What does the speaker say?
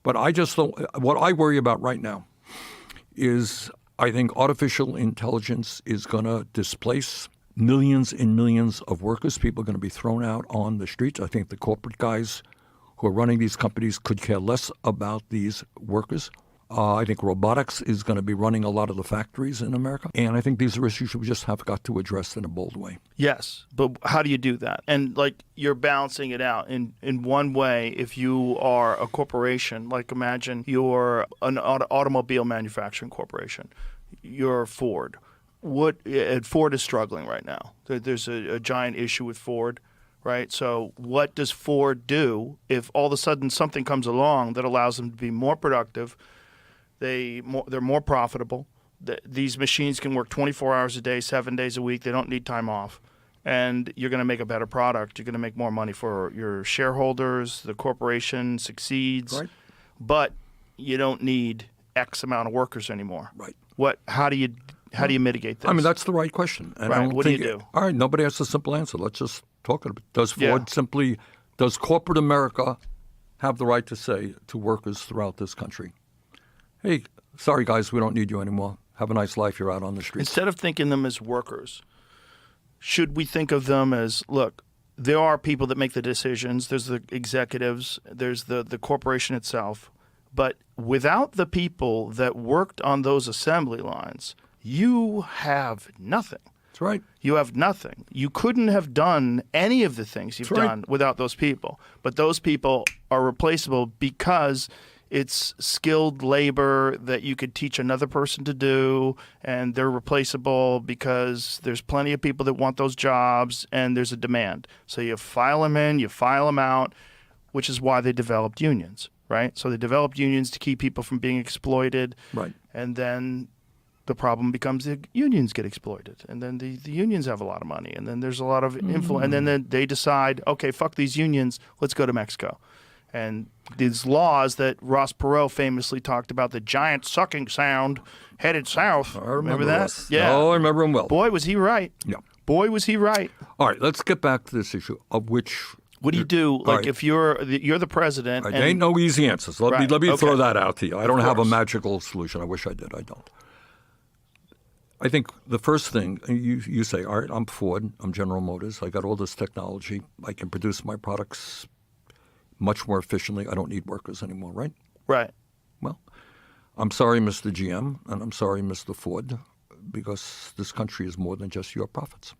But I just don't. What I worry about right now is I think artificial intelligence is going to displace millions and millions of workers. People are going to be thrown out on the streets. I think the corporate guys who are running these companies could care less about these workers. I think robotics is going to be running a lot of the factories in America. And I think these are issues we just have got to address in a bold way. Yes, but how do you do that? And like you're balancing it out in one way. If you are a corporation, like imagine you're an automobile manufacturing corporation, you're Ford. Ford is struggling right now. There's a giant issue with Ford. Right. So what does Ford do if all of a sudden something comes along that allows them to be more productive? They're more profitable. These machines can work 24 hours a day, 7 days a week. They don't need time off. And you're going to make a better product. You're going to make more money for your shareholders. The corporation succeeds. Right. But you don't need X amount of workers anymore. Right. How do you mitigate this? I mean, that's the right question. And right. I don't What think, do you do? All right. Nobody has a simple answer. Let's just talk about it. Does corporate America have the right to say to workers throughout this country, hey, sorry, guys, we don't need you anymore. Have a nice life. You're out on the streets. Instead of thinking them as workers, should we think of them as, look, there are people that make the decisions. There's the executives. There's the corporation itself. But without the people that worked on those assembly lines, you have nothing. That's right. You have nothing. You couldn't have done any of the things you've done without those people. But those people are replaceable because it's skilled labor that you could teach another person to do, and they're replaceable because there's plenty of people that want those jobs, and there's a demand. So you file them in, you file them out, which is why they developed unions, right? So they developed unions to keep people from being exploited. Right. And then the problem becomes the unions get exploited, and then the unions have a lot of money, and then there's a lot of influence, and then they decide, okay, fuck these unions, let's go to Mexico. And these laws that Ross Perot famously talked about, the giant sucking sound headed south. I remember that? Ross. Yeah. Oh, I remember him well. Boy, was he right. Yeah. Boy, was he right. All right, let's get back to this issue of which. What do you do? Like right. if you're the president? There ain't no easy answers. Let me throw that out to you. I don't have a magical solution. I wish I did. I don't. I think the first thing, you say, all right, I'm Ford, I'm General Motors, I got all this technology, I can produce my products much more efficiently, I don't need workers anymore, right? Right. Well, I'm sorry, Mr. GM, and I'm sorry, Mr. Ford, because this country is more than just your profits.